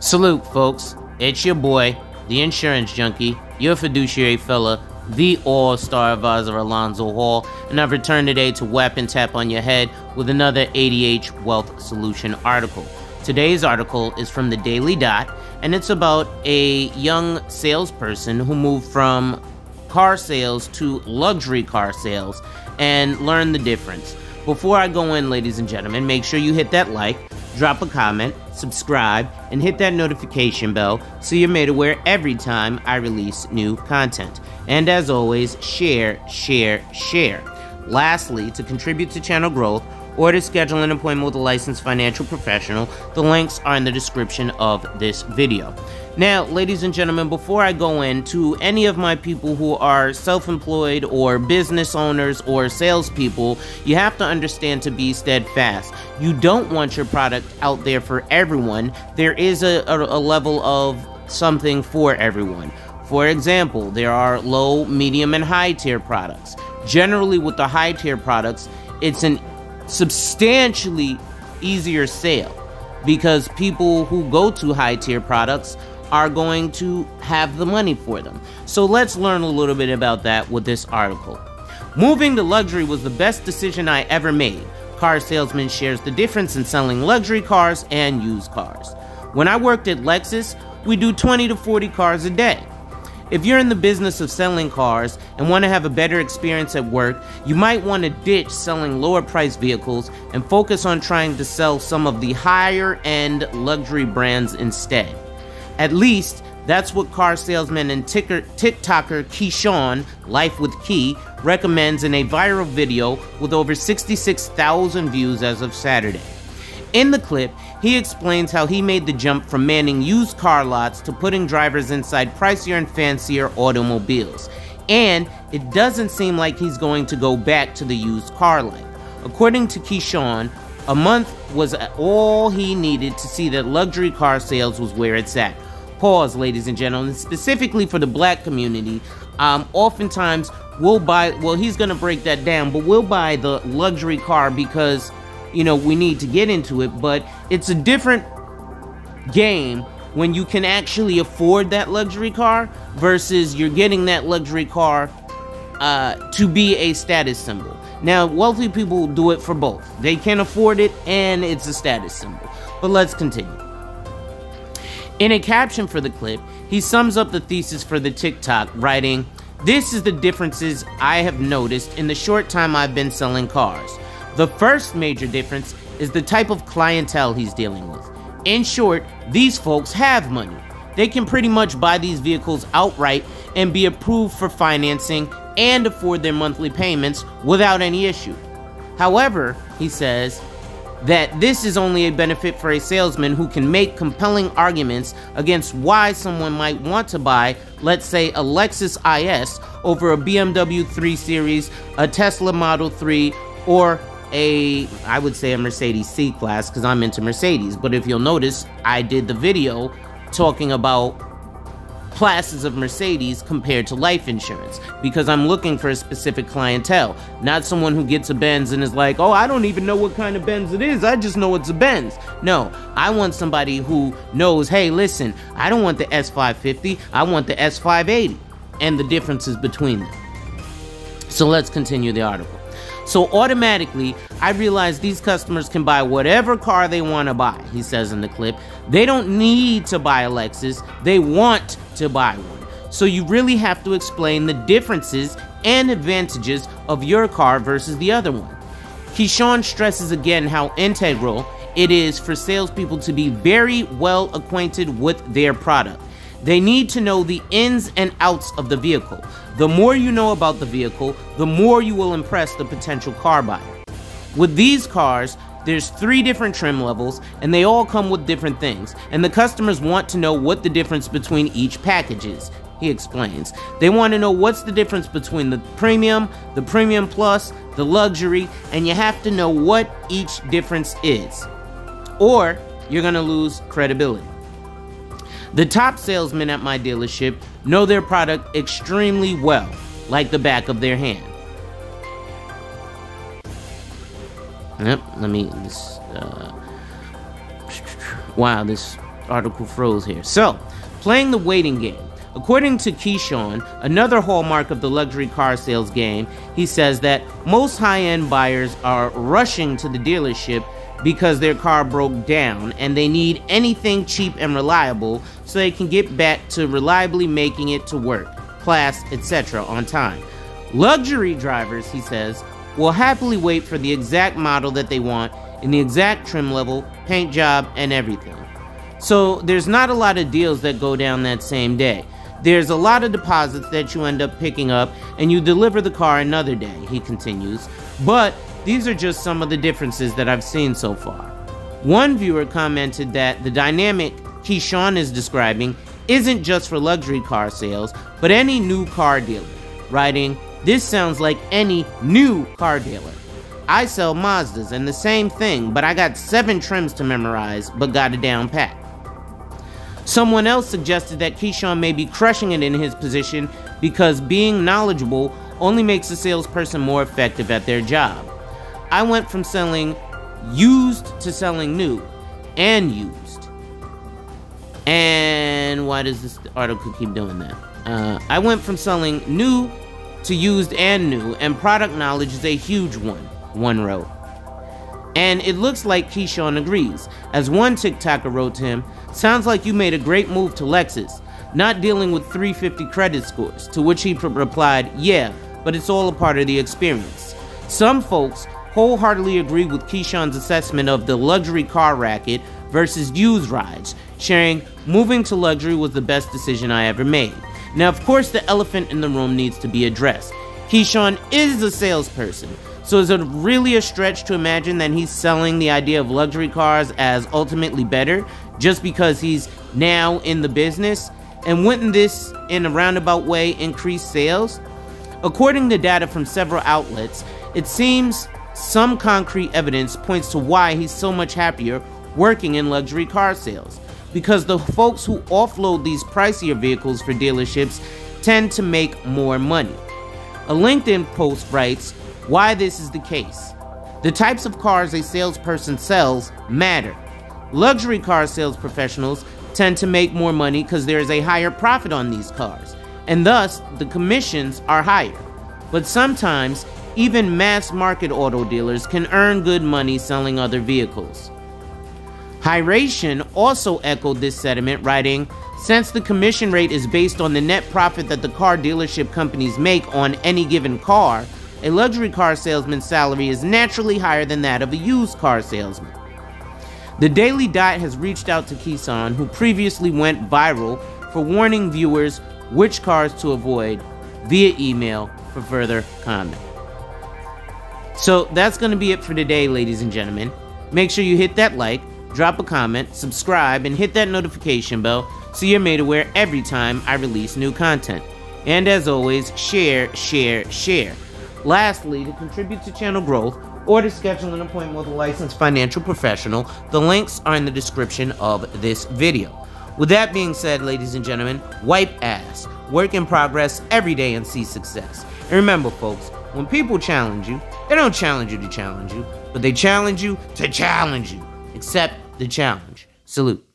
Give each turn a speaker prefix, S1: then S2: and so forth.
S1: Salute, folks. It's your boy, the insurance junkie, your fiduciary fella, the all-star advisor Alonzo Hall, and I've returned today to whap and tap on your head with another ADH Wealth Solution article. Today's article is from the Daily Dot, and it's about a young salesperson who moved from car sales to luxury car sales and learned the difference. Before I go in, ladies and gentlemen, make sure you hit that like, drop a comment, subscribe, and hit that notification bell so you're made aware every time I release new content. And as always, share, share, share. Lastly, to contribute to channel growth or to schedule an appointment with a licensed financial professional, the links are in the description of this video. Now, ladies and gentlemen, before I go into any of my people who are self-employed or business owners or salespeople, you have to understand to be steadfast. You don't want your product out there for everyone. There is a level of something for everyone. For example, there are low, medium, and high tier products. Generally, with the high tier products, it's an substantially easier sale because people who go to high tier products are going to have the money for them. So let's learn a little bit about that with this article. Moving to luxury was the best decision I ever made. Car salesman shares the difference in selling luxury cars and used cars. When I worked at Lexus, we do 20 to 40 cars a day. If you're in the business of selling cars and want to have a better experience at work, you might want to ditch selling lower priced vehicles and focus on trying to sell some of the higher end luxury brands instead. At least, that's what car salesman and TikToker Keyshawn, Life with Key, recommends in a viral video with over 66,000 views as of Saturday. In the clip, he explains how he made the jump from manning used car lots to putting drivers inside pricier and fancier automobiles. And it doesn't seem like he's going to go back to the used car life. According to Keyshawn, a month was all he needed to see that luxury car sales was where it's at. Pause, ladies and gentlemen. Specifically for the black community, oftentimes we'll buy, well, he's going to break that down, but we'll buy the luxury car because, you know, we need to get into it, but it's a different game when you can actually afford that luxury car versus you're getting that luxury car to be a status symbol. Now, wealthy people do it for both. They can afford it and it's a status symbol. But let's continue. In a caption for the clip, he sums up the thesis for the TikTok, writing, "This is the differences I have noticed in the short time I've been selling cars. The first major difference is the type of clientele he's dealing with. In short, these folks have money. They can pretty much buy these vehicles outright and be approved for financing and afford their monthly payments without any issue. However," he says, "that this is only a benefit for a salesman who can make compelling arguments against why someone might want to buy, let's say, a Lexus IS over a BMW 3 Series, a Tesla Model 3, or I would say a Mercedes C-Class because I'm into Mercedes. But if you'll notice, I did the video talking about classes of Mercedes compared to life insurance because I'm looking for a specific clientele, not someone who gets a Benz and is like, oh, I don't even know what kind of Benz it is, I just know it's a Benz. No, I want somebody who knows, hey, listen, I don't want the S550, I want the S580, and the differences between them. So let's continue the article. "So automatically, I realize these customers can buy whatever car they want to buy," he says in the clip. "They don't need to buy a Lexus, they want to buy one. So you really have to explain the differences and advantages of your car versus the other one." Keyshawn stresses again how integral it is for salespeople to be very well acquainted with their product. They need to know the ins and outs of the vehicle. The more you know about the vehicle, the more you will impress the potential car buyer. With these cars, there's 3 different trim levels, and they all come with different things, and the customers want to know what the difference between each package is, he explains. They want to know what's the difference between the premium plus, the luxury, and you have to know what each difference is, or you're going to lose credibility. "The top salesmen at my dealership know their product extremely well, like the back of their hand." Yep, wow, this article froze here. So, playing the waiting game. According to Keyshawn, another hallmark of the luxury car sales game, he says that most high-end buyers are rushing to the dealership because their car broke down and they need anything cheap and reliable so they can get back to reliably making it to work, class, etc. on time. Luxury drivers, he says, will happily wait for the exact model that they want in the exact trim level, paint job, and everything. So there's not a lot of deals that go down that same day. There's a lot of deposits that you end up picking up and you deliver the car another day, he continues. But these are just some of the differences that I've seen so far. One viewer commented that the dynamic Keyshawn is describing isn't just for luxury car sales, but any new car dealer, writing, "This sounds like any new car dealer. I sell Mazdas and the same thing, but I got 7 trims to memorize, but got a down pat." Someone else suggested that Keyshawn may be crushing it in his position because being knowledgeable only makes a salesperson more effective at their job. "I went from selling used to selling new and used." And why does this article keep doing that? "I went from selling new to used and new, and product knowledge is a huge one wrote. And it looks like Keyshawn agrees. As one TikToker wrote to him, "Sounds like you made a great move to Lexus, not dealing with 350 credit scores," to which he replied, "Yeah, but it's all a part of the experience." Some folks wholeheartedly agree with Keyshawn's assessment of the luxury car racket versus used rides, sharing, "Moving to luxury was the best decision I ever made." Now, of course, the elephant in the room needs to be addressed. Keyshawn is a salesperson. So is it really a stretch to imagine that he's selling the idea of luxury cars as ultimately better just because he's now in the business? And wouldn't this, in a roundabout way, increase sales? According to data from several outlets, it seems some concrete evidence points to why he's so much happier working in luxury car sales. Because the folks who offload these pricier vehicles for dealerships tend to make more money. A LinkedIn post writes, why this is the case. The types of cars a salesperson sells matter. Luxury car sales professionals tend to make more money because there is a higher profit on these cars, and thus the commissions are higher. But sometimes, even mass market auto dealers can earn good money selling other vehicles. Hiration also echoed this sentiment, writing, since the commission rate is based on the net profit that the car dealership companies make on any given car, a luxury car salesman's salary is naturally higher than that of a used car salesman. The Daily Dot has reached out to Keyshawn, who previously went viral for warning viewers which cars to avoid, via email for further comment. So that's going to be it for today, ladies and gentlemen. Make sure you hit that like, drop a comment, subscribe, and hit that notification bell so you're made aware every time I release new content. And as always, share, share, share. Lastly, to contribute to channel growth or to schedule an appointment with a licensed financial professional, the links are in the description of this video. With that being said, ladies and gentlemen, wipe ass, work in progress every day and see success. And remember, folks, when people challenge you, they don't challenge you to challenge you, but they challenge you to challenge you. Accept the challenge. Salute.